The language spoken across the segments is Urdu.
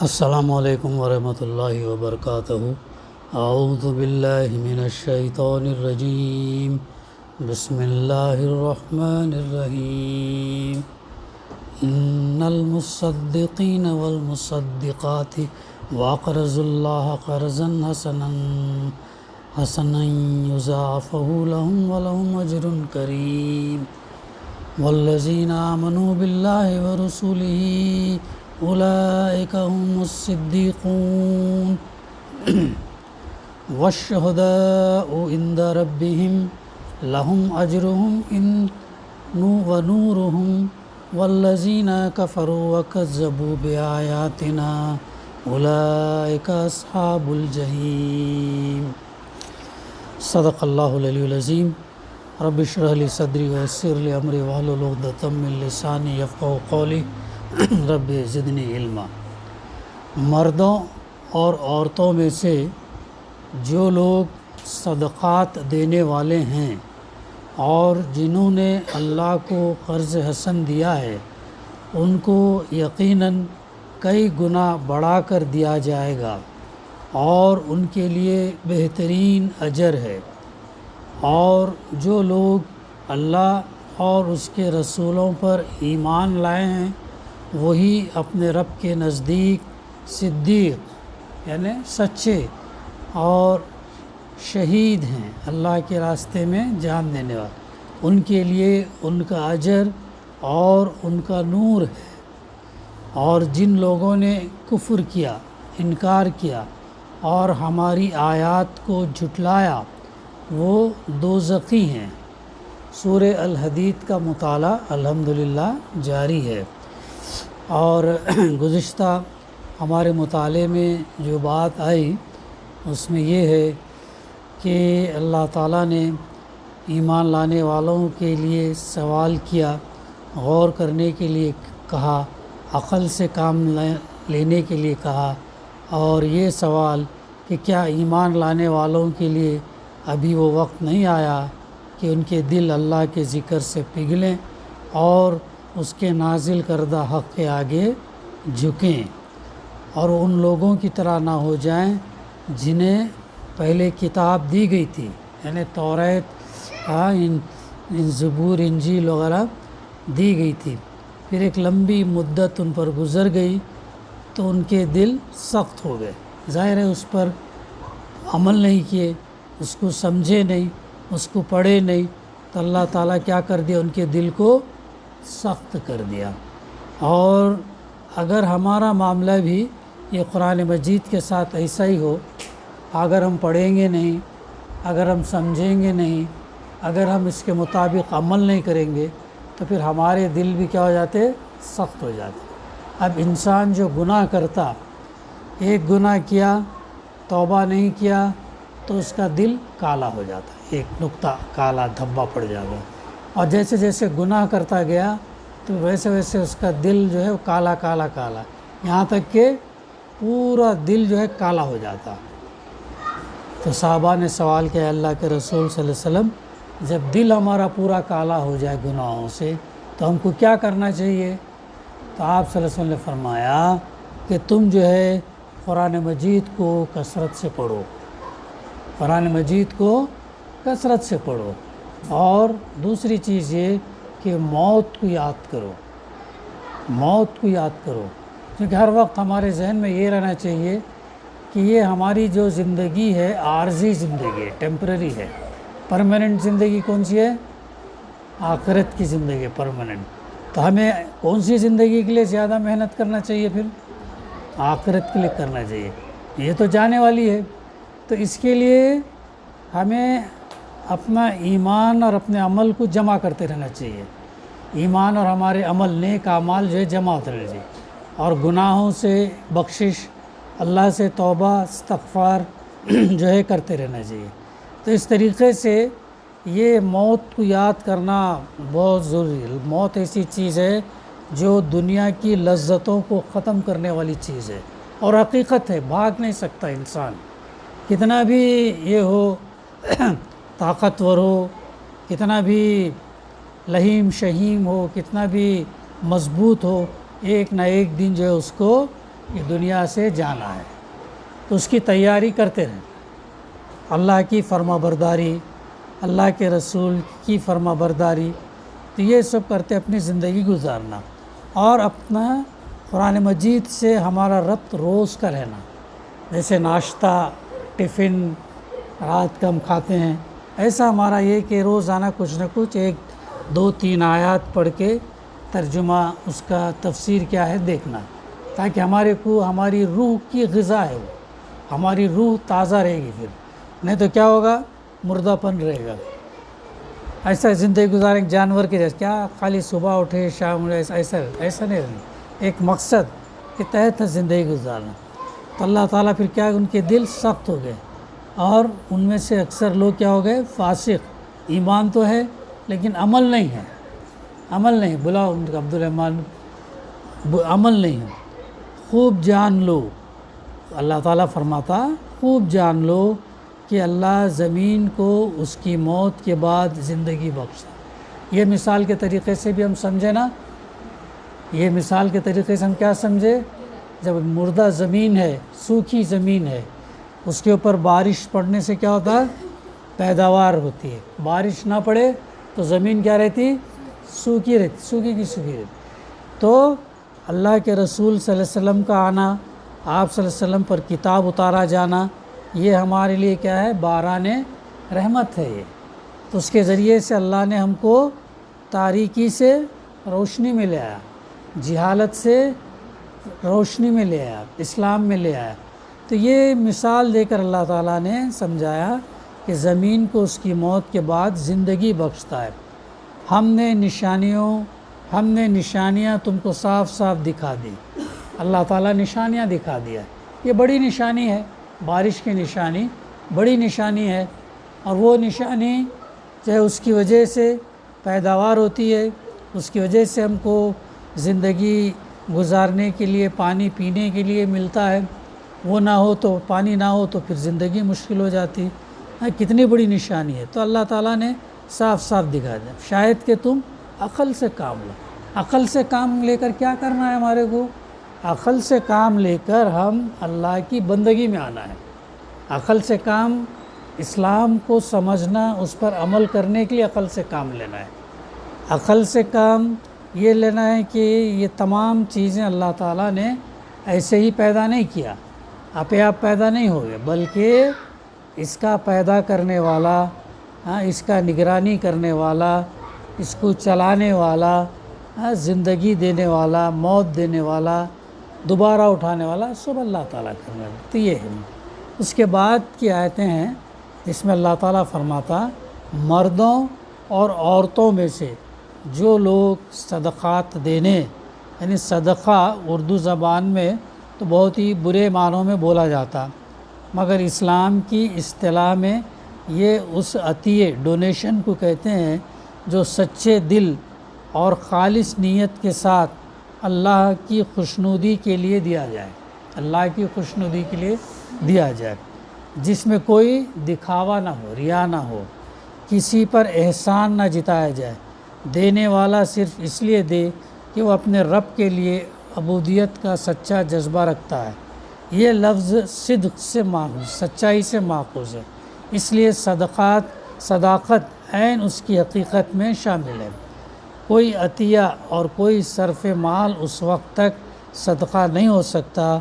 السلام علیکم ورحمۃ اللہ وبرکاتہ۔ اعوذ باللہ من الشیطان الرجیم، بسم اللہ الرحمن الرحیم۔ ان المصدقین والمصدقات واقرضوا اللہ قرضا حسنا یضاعفہ لهم ولهم اجر کریم۔ والذین آمنوا باللہ ورسولہ اولئک هم الصدیقون والشہداء عند ربهم لهم اجرهم ونورهم والذین کفروا وکذبوا بآیاتنا اولئک اصحاب الجحیم۔ صدق اللہ العلی العظیم۔ رب اشرح لی صدری ویسر لی امری واحلل عقدۃ من لسانی یفقہوا قولی۔ رب زدنی علما۔ مردوں اور عورتوں میں سے جو لوگ صدقات دینے والے ہیں اور جنہوں نے اللہ کو قرض حسن دیا ہے، ان کو یقیناً کئی گنا بڑھا کر دیا جائے گا اور ان کے لیے بہترین اجر ہے۔ اور جو لوگ اللہ اور اس کے رسولوں پر ایمان لائے ہیں وہی اپنے رب کے نزدیک صدیق یعنی سچے اور شہید ہیں، اللہ کے راستے میں جان دینے والے، ان کے لیے ان کا اجر اور ان کا نور ہے۔ اور جن لوگوں نے کفر کیا، انکار کیا اور ہماری آیات کو جھٹلایا وہ دوزخی ہیں۔ سورہ الحدید کا مطالعہ الحمدللہ جاری ہے، اور گزشتہ ہمارے مطالعے میں جو بات آئی اس میں یہ ہے کہ اللہ تعالیٰ نے ایمان لانے والوں کے لیے سوال کیا، غور کرنے کے لیے کہا، عقل سے کام لینے کے لیے کہا، اور یہ سوال کہ کیا ایمان لانے والوں کے لیے ابھی وہ وقت نہیں آیا کہ ان کے دل اللہ کے ذکر سے پگھلیں اور اس کے نازل کردہ حق کے آگے جھکیں، اور ان لوگوں کی طرح نہ ہو جائیں جنہیں پہلے کتاب دی گئی تھی، یعنی توریت، زبور، انجیل وغیرہ دی گئی تھی، پھر ایک لمبی مدت ان پر گزر گئی تو ان کے دل سخت ہو گئے، ظاہر ہے اس پر عمل نہیں کیے، اس کو سمجھے نہیں، اس کو پڑھے نہیں، تو اللہ تعالیٰ کیا کر دیا، ان کے دل کو سخت کر دیا۔ اور اگر ہمارا معاملہ بھی یہ قرآن مجید کے ساتھ ایسا ہی ہو، اگر ہم پڑھیں گے نہیں، اگر ہم سمجھیں گے نہیں، اگر ہم اس کے مطابق عمل نہیں کریں گے تو پھر ہمارے دل بھی کیا ہو جاتے، سخت ہو جاتے۔ اب انسان جو گناہ کرتا، ایک گناہ کیا، توبہ نہیں کیا تو اس کا دل کالا ہو جاتا، ایک نقطہ کالا دھبا پڑ جاتا، اور جیسے جیسے گناہ کرتا گیا تو ویسے ویسے اس کا دل جو ہے وہ کالا کالا کالا، یہاں تک کہ پورا دل جو ہے کالا ہو جاتا۔ تو صحابہ نے سوال کیا، اللہ کے رسول صلی اللہ علیہ وسلم، جب دل ہمارا پورا کالا ہو جائے گناہوں سے تو ہم کو کیا کرنا چاہیے؟ تو آپ صلی اللہ علیہ وسلم نے فرمایا کہ تم جو ہے قرآن مجید کو کثرت سے پڑھو، قرآن مجید کو کثرت سے پڑھو، اور دوسری چیز یہ کہ موت کو یاد کرو، موت کو یاد کرو، کیونکہ ہر وقت ہمارے ذہن میں یہ رہنا چاہیے کہ یہ ہماری جو زندگی ہے عارضی زندگی ہے، ٹیمپرری ہے، پرماننٹ زندگی کون سی ہے؟ آخرت کی زندگی پرماننٹ۔ تو ہمیں کون سی زندگی کے لیے زیادہ محنت کرنا چاہیے؟ پھر آخرت کے لیے کرنا چاہیے، یہ تو جانے والی ہے۔ تو اس کے لیے ہمیں اپنا ایمان اور اپنے عمل کو جمع کرتے رہنا چاہیے، ایمان اور ہمارے عمل، نیک اعمال جو ہے جمع ہوتے رہنا چاہیے، اور گناہوں سے بخشش، اللہ سے توبہ استغفار جو ہے کرتے رہنا چاہیے۔ تو اس طریقے سے یہ موت کو یاد کرنا بہت ضروری ہے۔ موت ایسی چیز ہے جو دنیا کی لذتوں کو ختم کرنے والی چیز ہے، اور حقیقت ہے، بھاگ نہیں سکتا انسان، کتنا بھی یہ ہو طاقتور ہو، کتنا بھی لہیم شہیم ہو، کتنا بھی مضبوط ہو، ایک نہ ایک دن جو ہے اس کو یہ دنیا سے جانا ہے، تو اس کی تیاری کرتے رہیں، اللہ کی فرما برداری، اللہ کے رسول کی فرما برداری، تو یہ سب کرتے اپنی زندگی گزارنا، اور اپنا قرآن مجید سے ہمارا ربط روز کا رہنا، جیسے ناشتہ، ٹفن رات کا ہم کھاتے ہیں، ایسا ہمارا یہ کہ روزانہ کچھ نہ کچھ 1-2-3 آیات پڑھ کے ترجمہ اس کا تفسیر کیا ہے دیکھنا، تاکہ ہماری روح کی غذا ہے، وہ ہماری روح تازہ رہے گی، پھر نہیں تو کیا ہوگا، مردہ پن رہے گا۔ ایسا زندگی گزاریں جانور کے جیسے، کیا خالی صبح اٹھے شام اٹھے، ایسا نہیں رہنا، ایک مقصد کے تحت زندگی گزارنا۔ تو اللہ تعالیٰ پھر کیا، ان کے دل سخت ہو گئے، اور ان میں سے اکثر لوگ کیا ہو گئے، فاسق، ایمان تو ہے لیکن عمل نہیں ہے، عمل نہیں، بلا ان کا عبدالرحمن، عمل نہیں ہے۔ خوب جان لو، اللہ تعالیٰ فرماتا خوب جان لو کہ اللہ زمین کو اس کی موت کے بعد زندگی بخشتا۔ یہ مثال کے طریقے سے بھی ہم سمجھے نا، یہ مثال کے طریقے سے ہم کیا سمجھے، جب مردہ زمین ہے، سوکھی زمین ہے، اس کے اوپر بارش پڑنے سے کیا ہوتا ہے، پیداوار ہوتی ہے، بارش نہ پڑے تو زمین کیا رہتی، سوکھی رہتی، سوکھی کی سوکھی رہتی۔ تو اللہ کے رسول صلی اللہ علیہ وسلم کا آنا، آپ صلی اللہ علیہ وسلم پر کتاب اتارا جانا، یہ ہمارے لیے کیا ہے، باران رحمت ہے یہ۔ تو اس کے ذریعے سے اللہ نے ہم کو تاریکی سے روشنی میں لے آیا، جہالت سے روشنی میں لے آیا، اسلام میں لے آیا۔ تو یہ مثال دے کر اللہ تعالیٰ نے سمجھایا کہ زمین کو اس کی موت کے بعد زندگی بخشتا ہے۔ ہم نے نشانیاں تم کو صاف صاف دکھا دی، اللہ تعالیٰ نشانیاں دکھا دیا، یہ بڑی نشانی ہے، بارش کی نشانی بڑی نشانی ہے، اور وہ نشانی جو ہے اس کی وجہ سے پیداوار ہوتی ہے، اس کی وجہ سے ہم کو زندگی گزارنے کے لیے پانی پینے کے لیے ملتا ہے، وہ نہ ہو تو پانی نہ ہو تو پھر زندگی مشکل ہو جاتی ہے، کتنی بڑی نشانی ہے۔ تو اللہ تعالیٰ نے صاف صاف دکھا دیا، شاید کہ تم عقل سے کام لو۔ عقل سے کام لے کر کیا کرنا ہے ہمارے کو، عقل سے کام لے کر ہم اللہ کی بندگی میں آنا ہے۔ عقل سے کام، اسلام کو سمجھنا، اس پر عمل کرنے کے لیے عقل سے کام لینا ہے۔ عقل سے کام یہ لینا ہے کہ یہ تمام چیزیں اللہ تعالیٰ نے ایسے ہی پیدا نہیں کیا، آپ پیدا نہیں ہوئے، بلکہ اس کا پیدا کرنے والا، اس کا نگرانی کرنے والا، اس کو چلانے والا، زندگی دینے والا، موت دینے والا، دوبارہ اٹھانے والا، سب اللہ تعالیٰ کرنے والا۔ تو یہ ہے۔ اس کے بعد کی آیتیں ہیں جس میں اللہ تعالیٰ فرماتا مردوں اور عورتوں میں سے جو لوگ صدقات دینے، یعنی صدقہ اردو زبان میں تو بہت ہی برے معنوں میں بولا جاتا، مگر اسلام کی اصطلاح میں یہ اس عطیے، ڈونیشن کو کہتے ہیں، جو سچے دل اور خالص نیت کے ساتھ اللہ کی خوشنودی کے لیے دیا جائے، اللہ کی خوشنودی کے لیے دیا جائے، جس میں کوئی دکھاوا نہ ہو، ریا نہ ہو، کسی پر احسان نہ جتایا جائے، دینے والا صرف اس لیے دے کہ وہ اپنے رب کے لیے عبودیت کا سچا جذبہ رکھتا ہے۔ یہ لفظ صدق سے ماخوذ، سچائی سے ماخوذ ہے، اس لیے صداقت عین اس کی حقیقت میں شامل ہے۔ کوئی عطیہ اور کوئی صرف مال اس وقت تک صدقہ نہیں ہو سکتا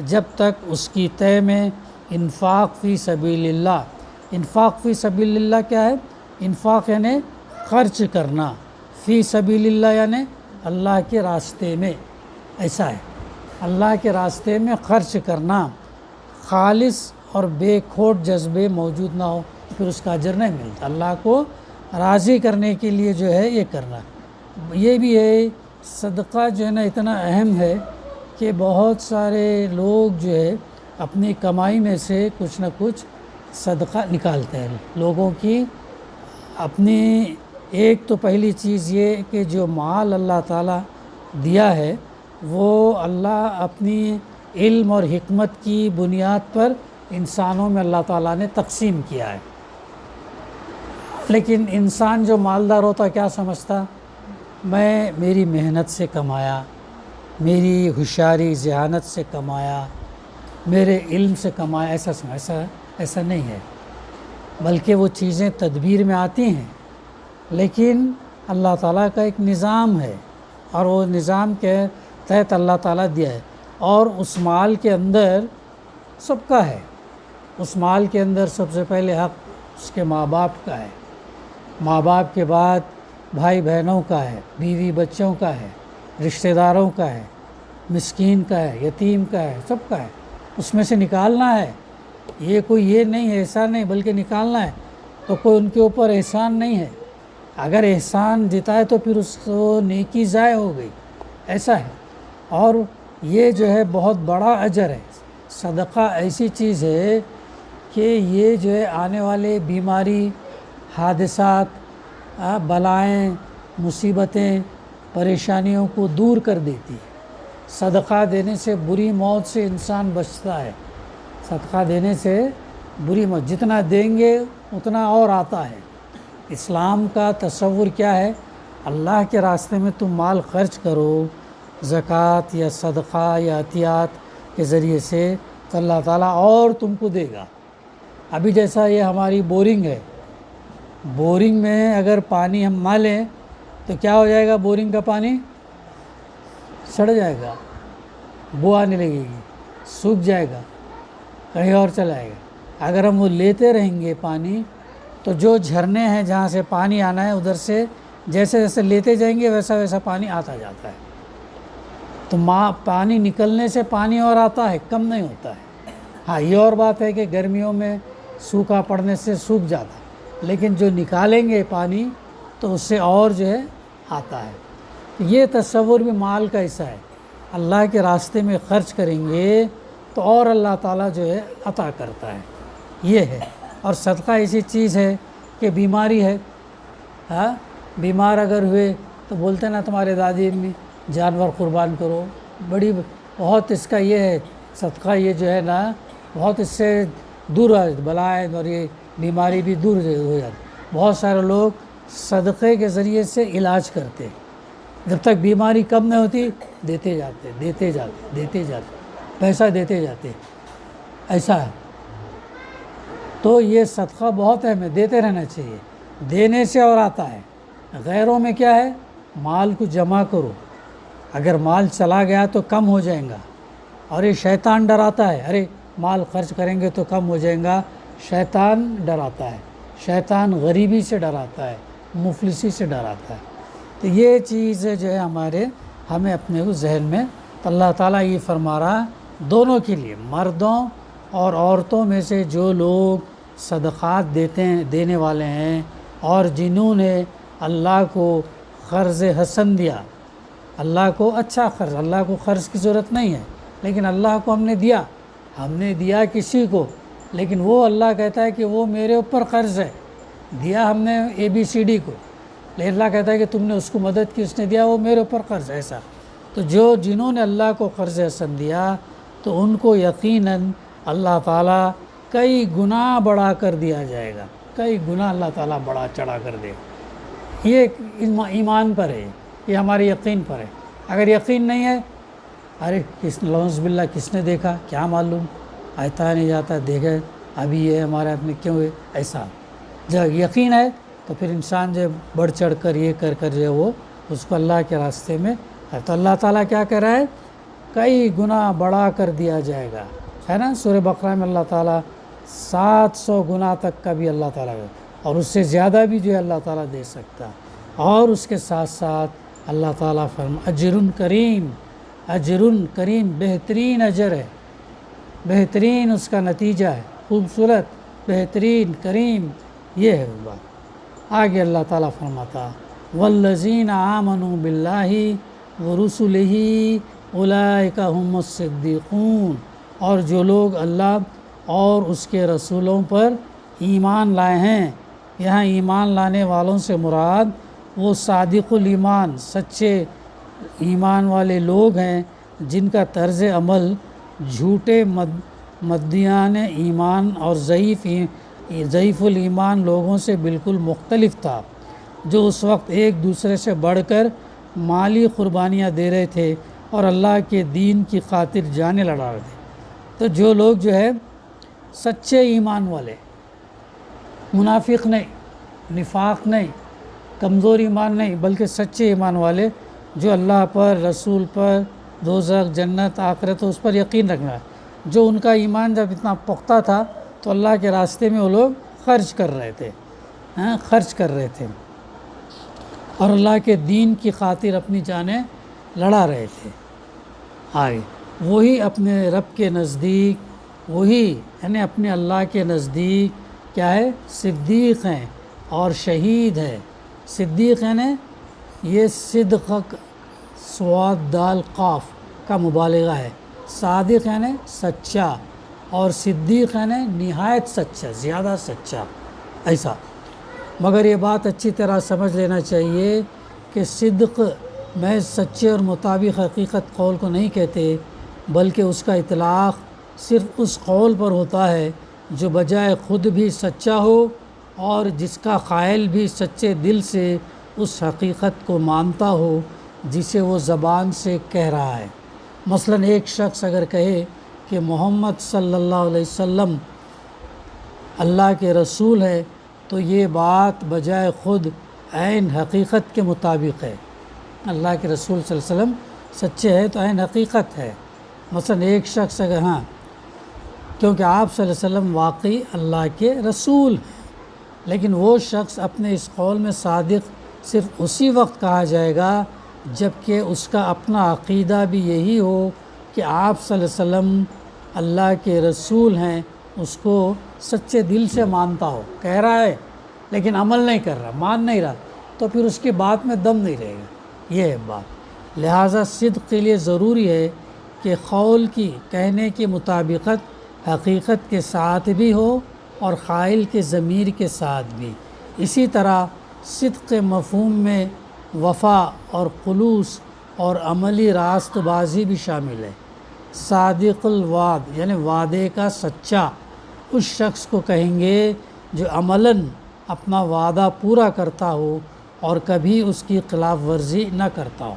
جب تک اس کی تہ میں انفاق فی سبیل اللہ۔ انفاق فی سبیل اللہ کیا ہے؟ انفاق یعنی خرچ کرنا، فی سبیل اللہ یعنی اللہ کے راستے میں، ایسا ہے، اللہ کے راستے میں خرچ کرنا، خالص اور بے کھوٹ جذبے موجود نہ ہو، پھر اس کا اجر نہیں ملتا۔ اللہ کو راضی کرنے کے لیے جو ہے یہ کرنا، یہ بھی ہے۔ صدقہ جو ہے نا اتنا اہم ہے کہ بہت سارے لوگ جو ہے اپنی کمائی میں سے کچھ نہ کچھ صدقہ نکالتے ہیں لوگوں کی۔ اپنی ایک تو پہلی چیز یہ کہ جو مال اللہ تعالیٰ دیا ہے وہ اللہ اپنی علم اور حکمت کی بنیاد پر انسانوں میں اللہ تعالیٰ نے تقسیم کیا ہے، لیکن انسان جو مالدار ہوتا کیا سمجھتا، میں میری محنت سے کمایا، میری ہوشیاری ذہانت سے کمایا، میرے علم سے کمایا، ایسا نہیں ہے، بلکہ وہ چیزیں تدبیر میں آتی ہیں، لیکن اللہ تعالیٰ کا ایک نظام ہے، اور وہ نظام کے تحت اللہ تعالیٰ دیا ہے، اور اس مال کے اندر سب کا ہے۔ اس مال کے اندر سب سے پہلے حق اس کے ماں باپ کا ہے، ماں باپ کے بعد بھائی بہنوں کا ہے، بیوی بچوں کا ہے، رشتہ داروں کا ہے، مسکین کا ہے، یتیم کا ہے، سب کا ہے، اس میں سے نکالنا ہے۔ یہ کوئی یہ نہیں ہے احسان نہیں، بلکہ نکالنا ہے، تو کوئی ان کے اوپر احسان نہیں ہے۔ اگر احسان جتائے تو پھر اس کو نیکی ضائع ہو گئی، ایسا ہے۔ اور یہ جو ہے بہت بڑا اجر ہے۔ صدقہ ایسی چیز ہے کہ یہ جو ہے آنے والے بیماری، حادثات، بلائیں، مصیبتیں، پریشانیوں کو دور کر دیتی ہے۔ صدقہ دینے سے بری موت سے انسان بچتا ہے۔ صدقہ دینے سے بری موت، جتنا دیں گے اتنا اور آتا ہے۔ اسلام کا تصور کیا ہے؟ اللہ کے راستے میں تم مال خرچ کرو، زکوٰۃ یا صدقہ یا عطیات کے ذریعے سے، تو اللہ تعالیٰ اور تم کو دے گا۔ ابھی جیسا یہ ہماری بورنگ ہے، بورنگ میں اگر پانی ہم نہ لیں تو کیا ہو جائے گا؟ بورنگ کا پانی سڑ جائے گا، بو آنے لگے گی، سوکھ جائے گا، کہیں اور چلا جائے گا۔ اگر ہم وہ لیتے رہیں گے پانی، تو جو جھرنے ہیں جہاں سے پانی آنا ہے ادھر سے جیسے جیسے لیتے جائیں گے ویسا ویسا پانی آتا جاتا ہے۔ تو پانی نکلنے سے پانی اور آتا ہے، کم نہیں ہوتا ہے۔ ہاں یہ اور بات ہے کہ گرمیوں میں سوکھا پڑنے سے سوکھ جاتا ہے، لیکن جو نکالیں گے پانی تو اس سے اور جو ہے آتا ہے۔ یہ تصور بھی مال کا حصہ ہے۔ اللہ کے راستے میں خرچ کریں گے تو اور اللہ تعالیٰ جو ہے عطا کرتا ہے، یہ ہے۔ اور صدقہ ایسی چیز ہے کہ بیماری ہے، ہاں بیمار اگر ہوئے تو بولتے نا تمہارے دادی امی جانور قربان کرو، بہت اس کا یہ ہے صدقہ، یہ جو ہے نا بہت اس سے دور ہے، بلائیں اور یہ بیماری بھی دور ہو جاتی۔ بہت سارے لوگ صدقے کے ذریعے سے علاج کرتے، جب تک بیماری کم نہیں ہوتی دیتے جاتے پیسہ دیتے جاتے، ایسا ہے۔ تو یہ صدقہ بہت ہے، ہمیں دیتے رہنا چاہیے، دینے سے اور آتا ہے۔ غیروں میں کیا ہے؟ مال کو جمع کرو، اگر مال چلا گیا تو کم ہو جائے گا، اور یہ شیطان ڈراتا ہے، ارے مال خرچ کریں گے تو کم ہو جائے گا۔ شیطان ڈراتا ہے، شیطان غریبی سے ڈراتا ہے، مفلسی سے ڈراتا ہے۔ تو یہ چیز جو ہے ہمیں اپنے ذہن میں، اللہ تعالیٰ یہ فرما رہا دونوں کے لیے، مردوں اور عورتوں میں سے جو لوگ صدقات دینے والے ہیں، اور جنہوں نے اللہ کو قرض حسن دیا، اللہ کو اچھا قرض، اللہ کو قرض کی ضرورت نہیں ہے، لیکن اللہ کو ہم نے دیا کسی کو، لیکن وہ اللہ کہتا ہے کہ وہ میرے اوپر قرض ہے، دیا ہم نے ABCD کو، لیکن اللہ کہتا ہے کہ تم نے اس کو مدد کی، اس نے دیا، وہ میرے اوپر قرض ہے، ایسا۔ تو جنہوں نے اللہ کو قرض حسن دیا تو ان کو یقیناً اللہ تعالیٰ کئی گنا بڑھا کر دیا جائے گا، کئی گنا اللہ تعالیٰ بڑھا چڑھا کر دے گا۔ یہ ایمان پر ہے، یہ ہمارے یقین پر ہے۔ اگر یقین نہیں ہے، ارے نعوذ باللہ کس نے دیکھا، کیا معلوم، آتا نہیں جاتا، دیکھے ابھی یہ ہمارے ہاتھ میں کیوں ہے، ایسا۔ جب یقین ہے تو پھر انسان جو بڑھ چڑھ کر یہ کر جو ہے وہ اس کو اللہ کے راستے میں ہے، تو اللہ تعالیٰ کیا کہہ رہا ہے؟ کئی گنا بڑھا کر دیا جائے گا، ہے نا۔ سورہ بقرہ میں اللہ تعالیٰ 700 گنا تک کا بھی اللہ تعالیٰ ہے، اور اس سے زیادہ بھی جو ہے اللہ تعالیٰ دے سکتا ہے۔ اور اس کے ساتھ ساتھ اللہ تعالیٰ اجر کریم، بہترین اجر ہے، بہترین اس کا نتیجہ ہے، خوبصورت، بہترین، کریم، یہ ہے بات۔ آگے اللہ تعالیٰ فرماتا والذین آمنوا باللہ ورسلہ اولئک هم الصدیقون، اور جو لوگ اللہ اور اس کے رسولوں پر ایمان لائے ہیں، یہاں ایمان لانے والوں سے مراد وہ صادق الایمان، سچے ایمان والے لوگ ہیں جن کا طرز عمل جھوٹے مدعیان ایمان اور ضعیف الایمان لوگوں سے بالکل مختلف تھا، جو اس وقت ایک دوسرے سے بڑھ کر مالی قربانیاں دے رہے تھے اور اللہ کے دین کی خاطر جانیں لڑا رہے تھے۔ تو جو لوگ جو ہے سچے ایمان والے، منافق نہیں، نفاق نہیں، کمزور ایمان نہیں، بلکہ سچے ایمان والے جو اللہ پر، رسول پر، دوزخ، جنت، آخرت، اس پر یقین رکھنا ہے، جو ان کا ایمان جب اتنا پختہ تھا تو اللہ کے راستے میں وہ لوگ خرچ کر رہے تھے، خرچ کر رہے تھے اور اللہ کے دین کی خاطر اپنی جانیں لڑا رہے تھے۔ وہی اپنے رب کے نزدیک، وہی یعنی اپنے اللہ کے نزدیک کیا ہے؟ صدیق ہیں اور شہید ہے۔ صدیق یعنی یہ صدق صاد دال قاف کا مبالغہ ہے، صادق یعنی سچا اور صدیق یعنی نہایت سچا، زیادہ سچا، ایسا۔ مگر یہ بات اچھی طرح سمجھ لینا چاہیے کہ صدق میں سچے اور مطابق حقیقت قول کو نہیں کہتے، بلکہ اس کا اطلاق صرف اس قول پر ہوتا ہے جو بجائے خود بھی سچا ہو اور جس کا قائل بھی سچے دل سے اس حقیقت کو مانتا ہو جسے وہ زبان سے کہہ رہا ہے۔ مثلا ایک شخص اگر کہے کہ محمد صلی اللہ علیہ وسلم اللہ کے رسول ہے تو یہ بات بجائے خود عین حقیقت کے مطابق ہے۔ اللہ کے رسول صلی اللہ علیہ وسلم سچے ہیں تو عین حقیقت ہے۔ مثلا ایک شخص اگر کیونکہ آپ صلی اللہ علیہ وسلم واقعی اللہ کے رسول ہیں، لیکن وہ شخص اپنے اس قول میں صادق صرف اسی وقت کہا جائے گا جب کہ اس کا اپنا عقیدہ بھی یہی ہو کہ آپ صلی اللہ علیہ وسلم اللہ کے رسول ہیں، اس کو سچے دل سے مانتا ہو، کہہ رہا ہے لیکن عمل نہیں کر رہا، مان نہیں رہا، تو پھر اس کی بات میں دم نہیں رہے گا۔ یہ ہے بات۔ لہٰذا صدق کے لیے ضروری ہے کہ قول کی کہنے کی مطابقت حقیقت کے ساتھ بھی ہو اور قائل کے ضمیر کے ساتھ بھی۔ اسی طرح صدق کے مفہوم میں وفا اور خلوص اور عملی راست بازی بھی شامل ہے۔ صادق الوعد یعنی وعدے کا سچا اس شخص کو کہیں گے جو عملاً اپنا وعدہ پورا کرتا ہو اور کبھی اس کی خلاف ورزی نہ کرتا ہو۔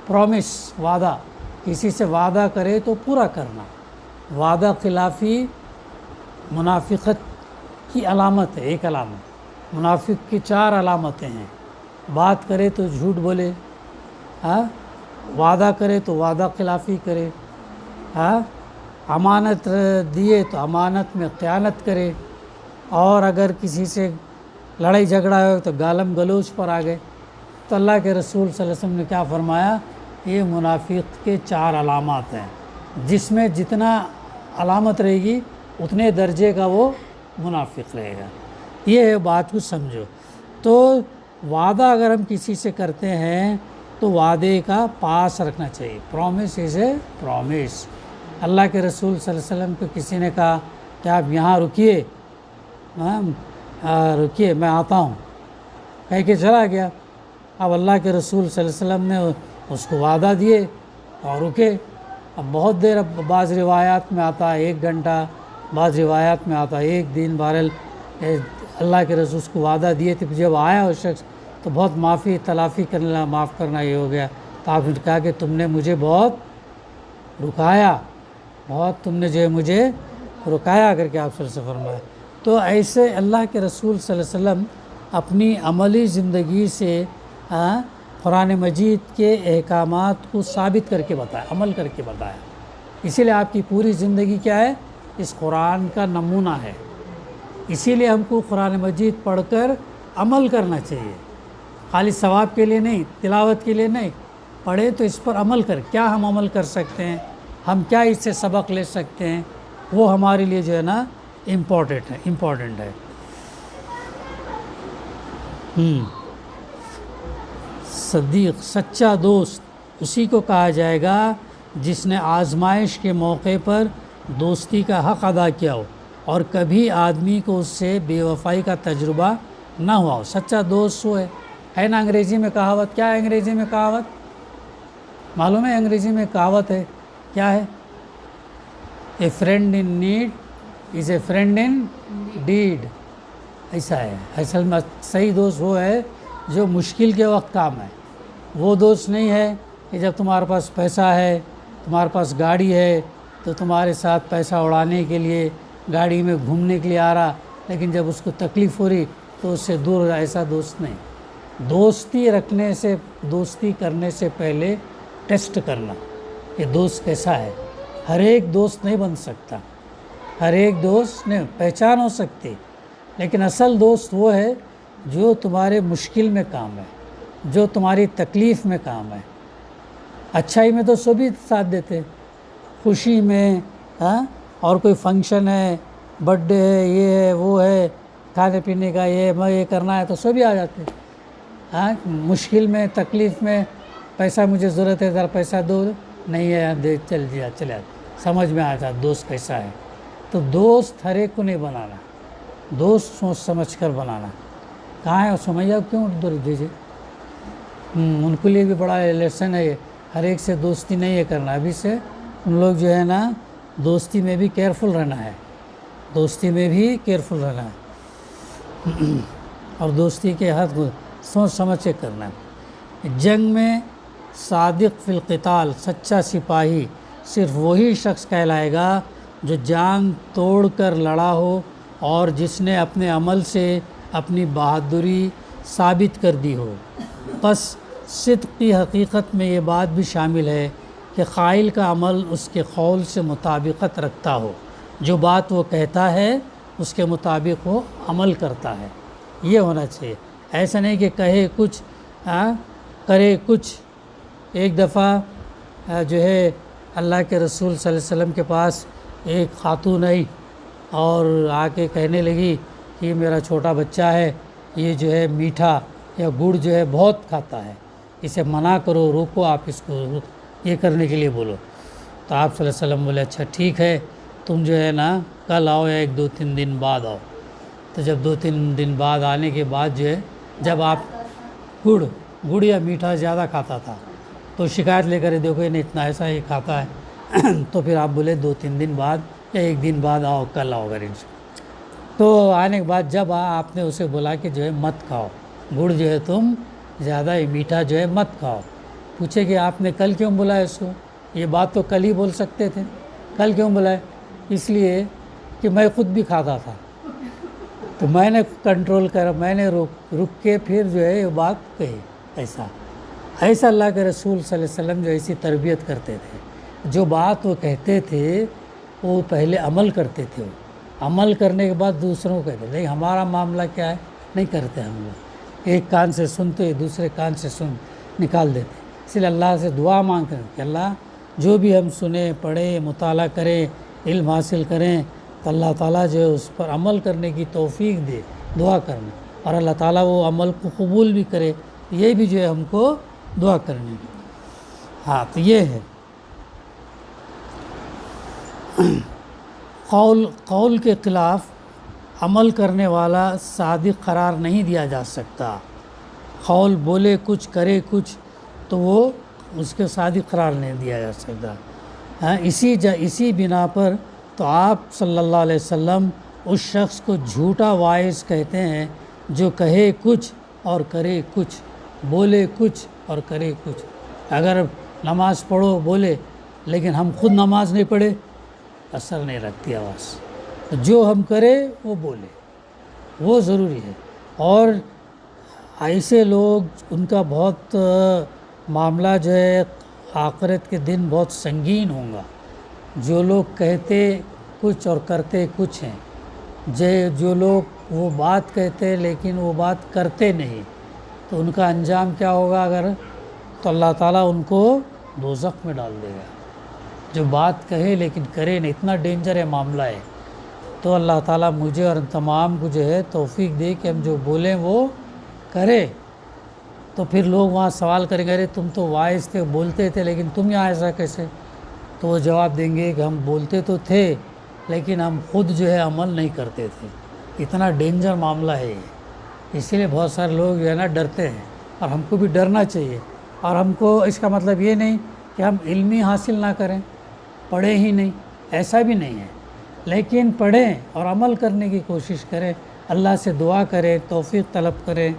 پرومس، وعدہ، کسی سے وعدہ کرے تو پورا کرنا۔ وعدہ خلافی منافقت کی علامت ہے، ایک علامت۔ منافق کی 4 علامتیں ہیں۔ بات کرے تو جھوٹ بولے، وعدہ کرے تو وعدہ خلافی کرے، امانت دیے تو امانت میں خیانت کرے، اور اگر کسی سے لڑائی جھگڑا ہو تو گالم گلوچ پر آ گئے۔ تو اللہ کے رسول صلی اللہ علیہ وسلم نے کیا فرمایا؟ یہ منافق کے 4 علامات ہیں، جس میں جتنا علامت رہے گی اتنے درجے کا وہ منافق رہے گا۔ یہ ہے بات کو سمجھو۔ تو وعدہ اگر ہم کسی سے کرتے ہیں تو وعدے کا پاس رکھنا چاہیے۔ Promise is a promise. اللہ کے رسول صلی اللہ علیہ وسلم کو کسی نے کہا کہ آپ یہاں رکیے، رکیے میں آتا ہوں، کہہ کے چلا گیا۔ اب اللہ کے رسول صلی اللہ علیہ وسلم نے اس کو وعدہ دیے اور رکے۔ اب بہت دیر، بعض روایات میں آتا ہے 1 گھنٹہ، بعض روایات میں آتا ہے 1 دن۔ بہرحال اللہ کے رسول اس کو وعدہ دیے تھے، جب آیا وہ شخص تو بہت معافی تلافی کرنے لگا، معاف کرنا یہ ہو گیا۔ تو آپ نے کہا کہ تم نے مجھے بہت رکایا، تم نے جو ہے مجھے رکایا کر کے آپ صلی اللہ علیہ وسلم فرمایا۔ تو ایسے اللہ کے رسول صلی اللہ علیہ وسلم اپنی عملی زندگی سے قرآن مجید کے احکامات کو ثابت کر کے بتایا، عمل کر کے بتایا۔ اسی لیے آپ کی پوری زندگی کیا ہے؟ اس قرآن کا نمونہ ہے۔ اسی لیے ہم کو قرآن مجید پڑھ کر عمل کرنا چاہیے، خالی ثواب کے لیے نہیں، تلاوت کے لیے نہیں۔ پڑھے تو اس پر عمل کر، کیا ہم عمل کر سکتے ہیں، ہم کیا اس سے سبق لے سکتے ہیں، وہ ہمارے لیے جو ہے نا امپورٹنٹ ہے۔ صدیق، سچا دوست اسی کو کہا جائے گا جس نے آزمائش کے موقع پر دوستی کا حق ادا کیا ہو اور کبھی آدمی کو اس سے بے وفائی کا تجربہ نہ ہوا ہو۔ سچا دوست وہ ہے نا۔ انگریزی میں کہاوت کیا ہے؟ انگریزی میں کہاوت معلوم ہے؟ انگریزی میں کہاوت ہے، کیا ہے؟ A friend in need is a friend indeed. ایسا ہے۔ اصل میں صحیح دوست وہ ہے جو مشکل کے وقت کام ہے، وہ دوست نہیں ہے کہ جب تمہارے پاس پیسہ ہے، تمہارے پاس گاڑی ہے، تو تمہارے ساتھ پیسہ اڑانے کے لیے گاڑی میں گھومنے کے لیے آ رہا، لیکن جب اس کو تکلیف ہو رہی تو اس سے دور، ایسا دوست نہیں۔ دوستی کرنے سے پہلے ٹیسٹ کرنا کہ دوست کیسا ہے۔ ہر ایک دوست نہیں بن سکتا، ہر ایک دوست نہیں، پہچان ہو سکتی، لیکن اصل دوست وہ ہے جو تمہارے مشکل میں کام ہے، جو تمہاری تکلیف میں کام ہے۔ اچھائی میں تو سبھی ساتھ دیتے، خوشی میں، اور کوئی فنکشن ہے، برتھ ڈے ہے، یہ ہے وہ ہے، کھانے پینے کا یہ کرنا ہے تو سبھی آ جاتے۔ مشکل میں، تکلیف میں، پیسہ مجھے ضرورت ہے، ذرا پیسہ دو، نہیں ہے دے، چلے سمجھ میں آتا دوست کیسا ہے۔ تو دوست ہر ایک کو نہیں بنانا، دوست سوچ سمجھ کر بنانا۔ کہاں ہے سمیہ کیوں ادھر بھیجے؟ ان کے لیے بھی بڑا لیسن ہے یہ، ہر ایک سے دوستی نہیں ہے کرنا۔ ابھی سے ان لوگ جو ہے نا دوستی میں بھی کیئرفل رہنا ہے، دوستی میں بھی کیئرفل رہنا ہے، اور دوستی کے حد سوچ سمجھ کے کرنا ہے۔ جنگ میں صادق فی القتال، سچا سپاہی صرف وہی شخص کہلائے گا جو جان توڑ کر لڑا ہو اور جس نے اپنے عمل سے اپنی بہادری ثابت کر دی ہو۔ پس صدق کی حقیقت میں یہ بات بھی شامل ہے کہ قائل کا عمل اس کے قول سے مطابقت رکھتا ہو، جو بات وہ کہتا ہے اس کے مطابق وہ عمل کرتا ہے۔ یہ ہونا چاہیے، ایسا نہیں کہ کہے کچھ کرے کچھ۔ ایک دفعہ جو ہے اللہ کے رسول صلی اللہ علیہ وسلم کے پاس ایک خاتون آئی اور آ کے کہنے لگی کہ میرا چھوٹا بچہ ہے، یہ جو ہے میٹھا یا گڑ جو ہے بہت کھاتا ہے، اسے منع کرو، روکو، آپ اس کو یہ کرنے کے لیے بولو۔ تو آپ صلی اللہ علیہ وسلم بولے اچھا ٹھیک ہے، تم جو ہے نا کل آؤ یا 1-2-3 دن بعد آؤ۔ تو جب 2-3 دن بعد آنے کے بعد جو ہے، جب آپ گڑ یا میٹھا زیادہ کھاتا تھا تو شکایت لے کر دیکھو یہ اتنا ایسا ہی کھاتا ہے، تو پھر آپ بولے 2-3 دن بعد یا 1 دن بعد آؤ، کل آؤ گھر۔ تو آنے کے بعد جب آپ نے اسے بولا کہ جو ہے مت کھاؤ گڑ، جو ہے تم زیادہ میٹھا جو ہے مت کھاؤ، پوچھے کہ آپ نے کل کیوں بولا اس کو؟ یہ بات تو کل ہی بول سکتے تھے، کل کیوں بلائے؟ اس لیے کہ میں خود بھی کھاتا تھا، تو میں نے کنٹرول کر، میں نے رک کے پھر جو ہے یہ بات کہی۔ ایسا اللہ کے رسول صلی اللہ علیہ وسلم جو ایسی تربیت کرتے تھے، جو بات وہ کہتے تھے وہ پہلے عمل کرتے تھے، عمل کرنے کے بعد دوسروں کو کہتے۔ لیکن ہمارا معاملہ کیا ہے، نہیں کرتے ہم لوگ، ایک کان سے سنتے دوسرے کان سے نکال دیتے۔ اس لیے اللہ سے دعا مانگتے ہیں کہ اللہ جو بھی ہم سنیں، پڑھیں، مطالعہ کریں، علم حاصل کریں، تو اللہ تعالیٰ جو ہے اس پر عمل کرنے کی توفیق دے، دعا کرنا، اور اللہ تعالیٰ وہ عمل کو قبول بھی کرے، یہ بھی جو ہے ہم کو دعا کرنی۔ تو یہ ہے قول کے خلاف عمل کرنے والا صادق قرار نہیں دیا جا سکتا۔ قول بولے کچھ کرے کچھ تو وہ اس کے صادق قرار نہیں دیا جا سکتا۔ اسی بنا پر تو آپ صلی اللہ علیہ وسلم اس شخص کو جھوٹا واعظ کہتے ہیں جو کہے کچھ اور کرے کچھ، بولے کچھ اور کرے کچھ۔ اگر نماز پڑھو بولے لیکن ہم خود نماز نہیں پڑھے، اثر نہیں رکھتی آواز۔ جو ہم کرے وہ بولے، وہ ضروری ہے۔ اور ایسے لوگ، ان کا بہت معاملہ جو ہے آخرت کے دن بہت سنگین ہوں گا، جو لوگ کہتے کچھ اور کرتے کچھ ہیں، جو لوگ وہ بات کہتے لیکن وہ بات کرتے نہیں، تو ان کا انجام کیا ہوگا؟ اگر تو اللہ تعالیٰ ان کو دوزخ میں ڈال دے گا۔ جو بات کہے لیکن کرے نہیں، اتنا ڈینجر ہے معاملہ ہے۔ تو اللہ تعالیٰ مجھے اور تمام کو جو ہے توفیق دے کہ ہم جو بولیں وہ کرے۔ تو پھر لوگ وہاں سوال کریں گے ارے تم تو واعظ تھے، بولتے تھے، لیکن تم یہاں ایسا کیسے؟ تو وہ جواب دیں گے کہ ہم بولتے تو تھے لیکن ہم خود جو ہے عمل نہیں کرتے تھے۔ اتنا ڈینجر معاملہ ہے یہ، اسی لیے بہت سارے لوگ جو ہے نا ڈرتے ہیں، اور ہم کو بھی ڈرنا چاہیے۔ اور ہم کو اس کا مطلب یہ نہیں کہ ہم علم ہی حاصل نہ کریں، پڑھیں ہی نہیں، ایسا بھی نہیں ہے، لیکن پڑھیں اور عمل کرنے کی کوشش کریں، اللہ سے دعا کریں، توفیق طلب کریں،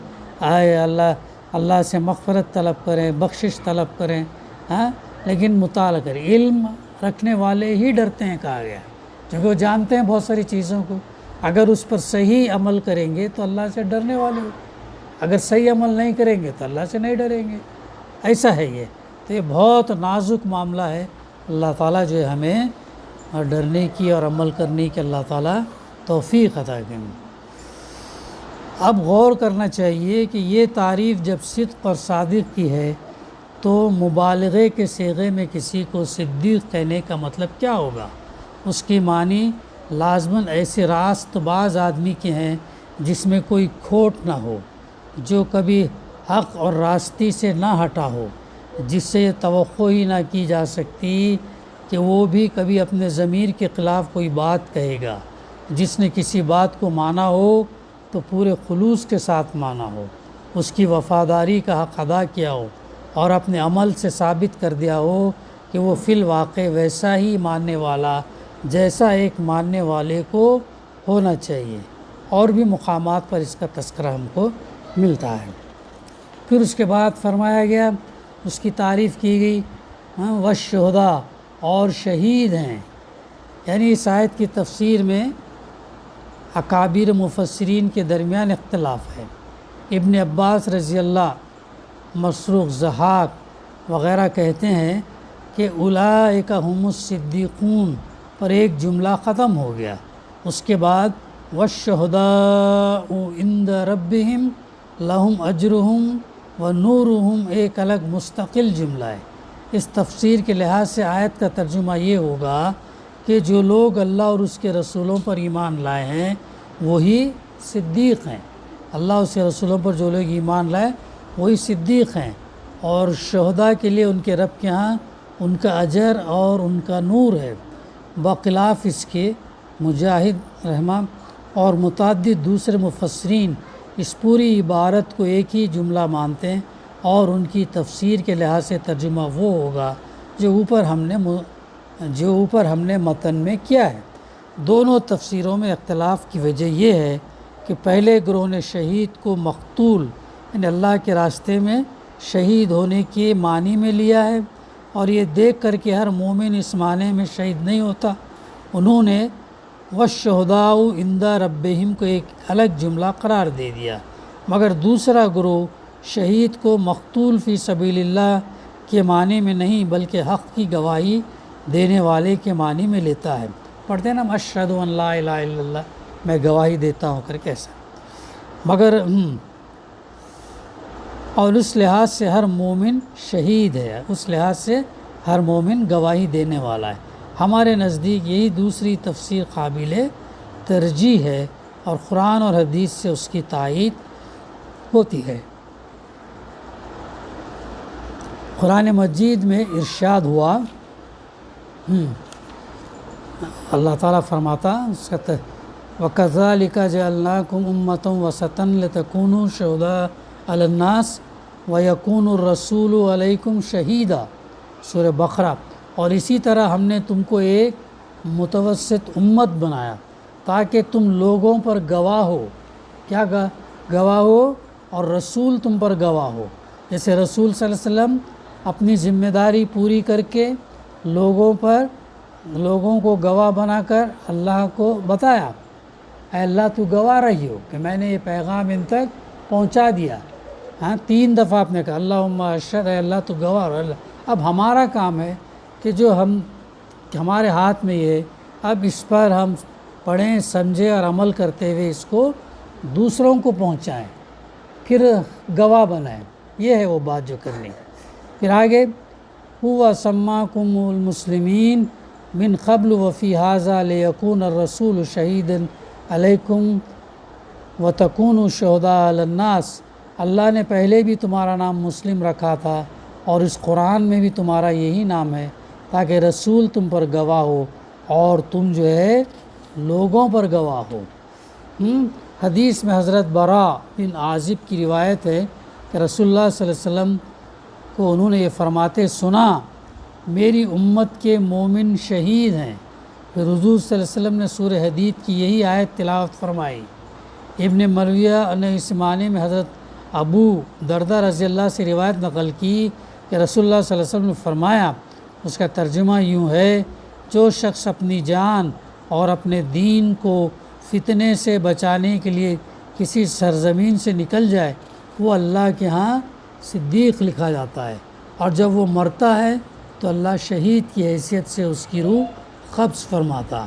اللہ سے مغفرت طلب کریں، بخشش طلب کریں، ہاں، لیکن مطالعہ کریں. علم رکھنے والے ہی ڈرتے ہیں کہا گیا، کیونکہ وہ جانتے ہیں بہت ساری چیزوں کو. اگر اس پر صحیح عمل کریں گے تو اللہ سے ڈرنے والے ہو، اگر صحیح عمل نہیں کریں گے تو اللہ سے نہیں ڈریں گے. ایسا ہے یہ. تو یہ بہت نازک معاملہ ہے. اللہ تعالیٰ جو ہے ہمیں ڈرنے کی اور عمل کرنے کی اللہ تعالیٰ توفیق عطا کریں. اب غور کرنا چاہیے کہ یہ تعریف جب صدق اور صادق کی ہے تو مبالغے کے صیغے میں کسی کو صدیق کہنے کا مطلب کیا ہوگا؟ اس کی معنی لازماً ایسے راست باز آدمی کے ہیں جس میں کوئی کھوٹ نہ ہو، جو کبھی حق اور راستی سے نہ ہٹا ہو، جس سے یہ توقع ہی نہ کی جا سکتی کہ وہ بھی کبھی اپنے ضمیر کے خلاف کوئی بات کہے گا، جس نے کسی بات کو مانا ہو تو پورے خلوص کے ساتھ مانا ہو، اس کی وفاداری کا حق ادا کیا ہو اور اپنے عمل سے ثابت کر دیا ہو کہ وہ فی الواقع ویسا ہی ماننے والا جیسا ایک ماننے والے کو ہونا چاہیے. اور بھی مقامات پر اس کا تذکرہ ہم کو ملتا ہے. پھر اس کے بعد فرمایا گیا، اس کی تعریف کی گئی، والشہداء، اور شہید ہیں. یعنی اس آیت کی تفسیر میں اکابر مفسرین کے درمیان اختلاف ہے. ابن عباس رضی اللہ، مسروق، ضحاک وغیرہ کہتے ہیں کہ اولئک هم الصدیقون پر ایک جملہ ختم ہو گیا. اس کے بعد والشہداء عند ربہم لہم اجرہم ونورہم ایک الگ مستقل جملہ ہے. اس تفسیر کے لحاظ سے آیت کا ترجمہ یہ ہوگا کہ جو لوگ اللہ اور اس کے رسولوں پر ایمان لائے ہیں وہی صدیق ہیں. اللہ اور اس کے رسولوں پر جو لوگ ایمان لائے وہی صدیق ہیں، اور شہداء کے لیے ان کے رب کے ہاں ان کا اجر اور ان کا نور ہے. بخلاف اس کے مجاہد رحمہ اور متعدد دوسرے مفسرین اس پوری عبارت کو ایک ہی جملہ مانتے ہیں، اور ان کی تفسیر کے لحاظ سے ترجمہ وہ ہوگا جو اوپر ہم نے متن میں کیا ہے. دونوں تفسیروں میں اختلاف کی وجہ یہ ہے کہ پہلے گروہ نے شہید کو مقتول یعنی اللہ کے راستے میں شہید ہونے کے معنی میں لیا ہے، اور یہ دیکھ کر کہ ہر مومن اس معنی میں شہید نہیں ہوتا، انہوں نے والشہداء عند ربہم کو ایک الگ جملہ قرار دے دیا. مگر دوسرا گروہ شہید کو مقتول فی سبیل اللہ کے معنی میں نہیں بلکہ حق کی گواہی دینے والے کے معنی میں لیتا ہے. پڑھتے ہیں نا اشہد ان لا الہ الا اللہ، میں گواہی دیتا ہوں کر کیسا. مگر اور اس لحاظ سے ہر مومن شہید ہے، اس لحاظ سے ہر مومن گواہی دینے والا ہے. ہمارے نزدیک یہی دوسری تفسیر قابل ترجیح ہے، اور قرآن اور حدیث سے اس کی تائید ہوتی ہے. قرآن مجید میں ارشاد ہوا، اللہ تعالیٰ فرماتا وَكَذَلِكَ جَعَلْنَاكُمْ أُمَّةً وَسَطًا لِتَكُونُوا شُهَدَاءَ عَلَى النَّاسِ وَيَكُونَ الرَّسُولُ عَلَيْكُمْ شَهِيدًا، سورہ بقرہ. اور اسی طرح ہم نے تم کو ایک متوسط امت بنایا تاکہ تم لوگوں پر گواہ ہو. کیا گواہ ہو؟ اور رسول تم پر گواہ ہو. جیسے رسول صلی اللہ علیہ وسلم اپنی ذمہ داری پوری کر کے لوگوں کو گواہ بنا کر اللہ کو بتایا، اے اللہ تو گواہ رہی ہو کہ میں نے یہ پیغام ان تک پہنچا دیا. 3 دفعہ آپ نے کہا اللہم اشہد، اے اللہ تو گواہ رہو. اب ہمارا کام ہے کہ جو ہمارے ہاتھ میں یہ، اب اس پر ہم پڑھیں، سمجھیں اور عمل کرتے ہوئے اس کو دوسروں کو پہنچائیں، پھر گواہ بنائیں. یہ ہے وہ بات جو کرنی. پھر آگے هو سماکم المسلمین من قبل وفی ھذا لیکون الرسول شہیدا علیکم وتکونوا شہداء علی الناس. اللہ نے پہلے بھی تمہارا نام مسلم رکھا تھا، اور اس قرآن میں بھی تمہارا یہی نام ہے تاکہ رسول تم پر گواہ ہو اور تم جو ہے لوگوں پر گواہ ہو. حدیث میں حضرت براء بن عازب کی روایت ہے کہ رسول اللہ صلی اللہ علیہ وسلم کو انہوں نے یہ فرماتے سنا، میری امت کے مومن شہید ہیں. پھر حضور صلی اللہ علیہ وسلم نے سورہ حدید کی یہی آیت تلاوت فرمائی. ابن مرویہ نے اس معنی میں حضرت ابو دردہ رضی اللہ سے روایت نقل کی کہ رسول اللہ صلی اللہ علیہ وسلم نے فرمایا، اس کا ترجمہ یوں ہے، جو شخص اپنی جان اور اپنے دین کو فتنے سے بچانے کے لیے کسی سرزمین سے نکل جائے وہ اللہ کے ہاں صدیق لکھا جاتا ہے، اور جب وہ مرتا ہے تو اللہ شہید کی حیثیت سے اس کی روح قبض فرماتا۔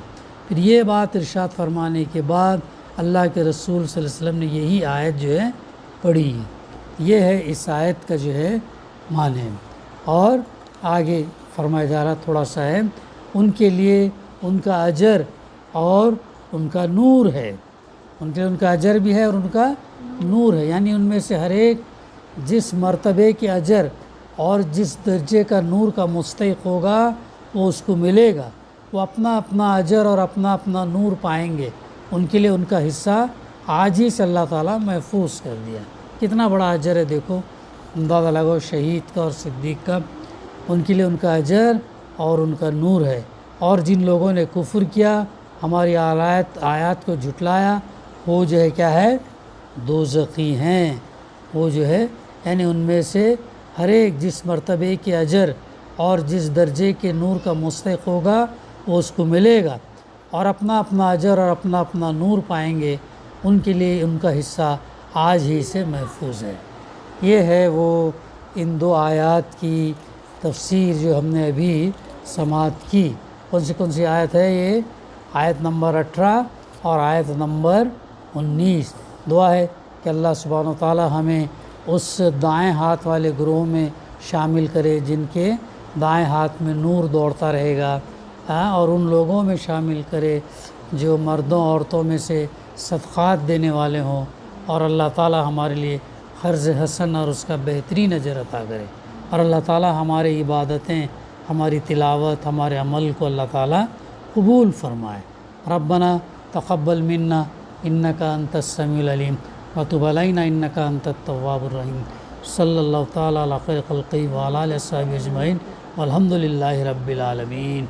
پھر یہ بات ارشاد فرمانے کے بعد اللہ کے رسول صلی اللہ علیہ وسلم نے یہی آیت جو ہے پڑھی۔ یہ ہے اس آیت کا جو ہے معنی، اور آگے فرمایا جا رہا تھوڑا سا ہے، ان کے لیے ان کا اجر اور ان کا نور ہے، ان کے لیے ان کا اجر بھی ہے اور ان کا نور ہے، یعنی ان میں سے ہر ایک جس مرتبے کے اجر اور جس درجے کا نور کا مستحق ہوگا وہ اس کو ملے گا، وہ اپنا اپنا اجر اور اپنا اپنا نور پائیں گے، ان کے لیے ان کا حصہ آج ہی سے اللہ تعالیٰ محفوظ کر دیا۔ کتنا بڑا اجر ہے، دیکھو اندازہ لگاؤ شہید کا اور صدیق کا، ان کے لیے ان کا اجر اور ان کا نور ہے۔ اور جن لوگوں نے کفر کیا، ہماری آیات کو جھٹلایا، وہ جو ہے کیا ہے، دوزخی ہیں، وہ جو ہے یعنی ان میں سے ہر ایک جس مرتبے کے اجر اور جس درجے کے نور کا مستحق ہوگا وہ اس کو ملے گا، اور اپنا اپنا اجر اور اپنا اپنا نور پائیں گے، ان کے لیے ان کا حصہ آج ہی سے محفوظ ہے۔ یہ ہے وہ ان دو آیات کی تفسیر جو ہم نے ابھی سماعت کی۔ کون سی آیت ہے یہ؟ آیت نمبر 18 اور آیت نمبر 19۔ دعا ہے کہ اللہ سبحانہ و تعالی ہمیں اس دائیں ہاتھ والے گروہ میں شامل کرے جن کے دائیں ہاتھ میں نور دوڑتا رہے گا، اور ان لوگوں میں شامل کرے جو مردوں عورتوں میں سے صدقات دینے والے ہوں، اور اللہ تعالی ہمارے لیے قرض حسن اور اس کا بہترین اجر عطا کرے، اور اللہ تعالی ہماری عبادتیں، ہماری تلاوت، ہمارے عمل کو اللہ تعالی قبول فرمائے۔ ربنا تقبل منا انک انت السمیع العلیم وتب علینا انک انت التواب الرحیم۔ صلی اللہ تعالی علی خیر خلقہ وعلی آلہ وصحبہ اجمعین والحمد للہ رب العالمین۔